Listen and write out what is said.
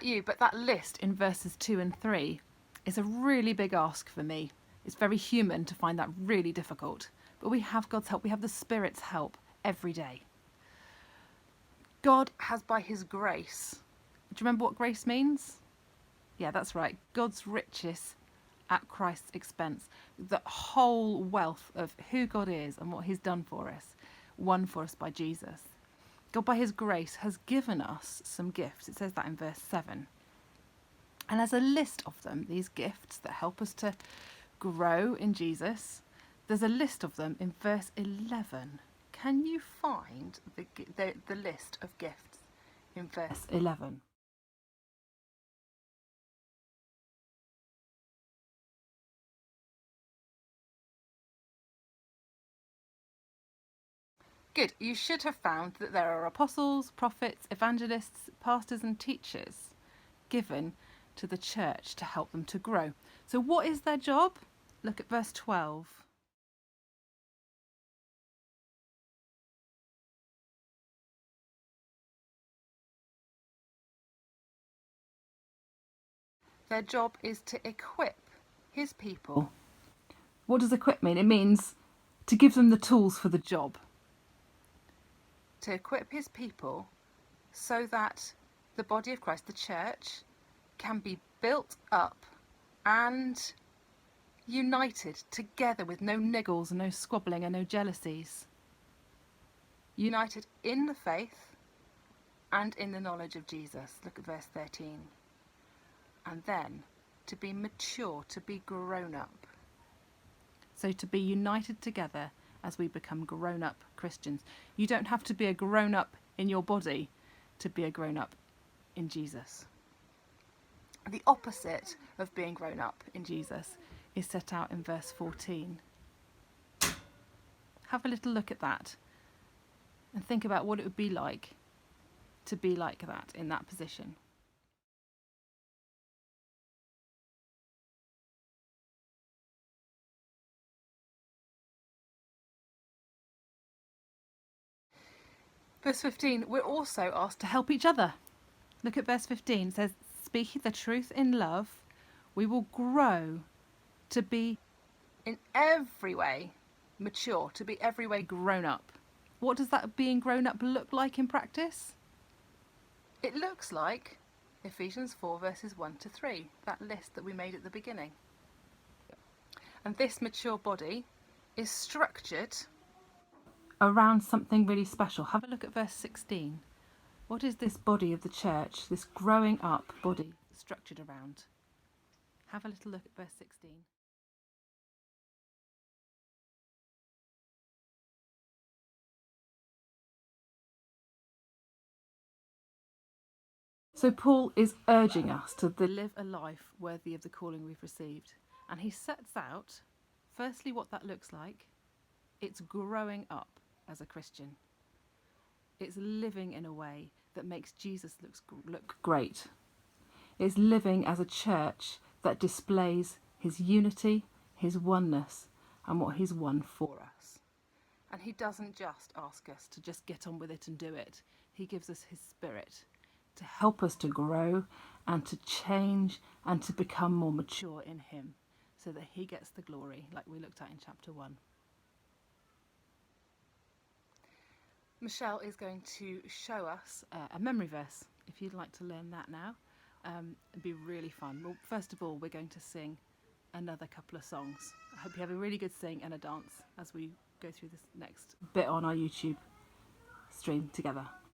about you, but that list in verses 2 and 3 is a really big ask for me. It's very human to find that really difficult. But we have God's help. We have the Spirit's help every day. God has, by his grace, do you remember what grace means? Yeah, that's right. God's riches at Christ's expense. The whole wealth of who God is and what he's done for us, won for us by Jesus. God, by his grace, has given us some gifts. It says that in verse 7. And there's a list of them, these gifts that help us to grow in Jesus. There's a list of them in verse 11. Can you find the list of gifts in verse 11? Good. You should have found that there are apostles, prophets, evangelists, pastors and teachers given to the church to help them to grow. So what is their job? Look at verse 12. Their job is to equip his people. What does equip mean? It means to give them the tools for the job. To equip his people so that the body of Christ, the church, can be built up and united together with no niggles and no squabbling and no jealousies. United in the faith and in the knowledge of Jesus. Look at verse 13. And then to be mature, to be grown up. So to be united together as we become grown up Christians. You don't have to be a grown up in your body to be a grown up in Jesus. The opposite of being grown up in Jesus is set out in verse 14. Have a little look at that and think about what it would be like to be like that in that position. Verse 15, we're also asked to help each other. Look at verse 15. It says, speaking the truth in love, we will grow to be in every way mature, to be every way grown up. What does that being grown up look like in practice? It looks like Ephesians 4 verses 1 to 3, that list that we made at the beginning. And this mature body is structured around something really special. Have a look at verse 16. What is this body of the church, this growing up body, structured around? Have a little look at verse 16. So Paul is urging us to live a life worthy of the calling we've received. And he sets out, firstly, what that looks like. It's growing up as a Christian. It's living in a way that makes Jesus look great. It's living as a church that displays his unity, his oneness, and what he's won for us. And he doesn't just ask us to just get on with it and do it. He gives us his Spirit to help us to grow and to change and to become more mature in him so that he gets the glory, like we looked at in chapter 1. Michelle is going to show us a memory verse, if you'd like to learn that now. It'd be really fun. Well, first of all, we're going to sing another couple of songs. I hope you have a really good sing and a dance as we go through this next bit on our YouTube stream together.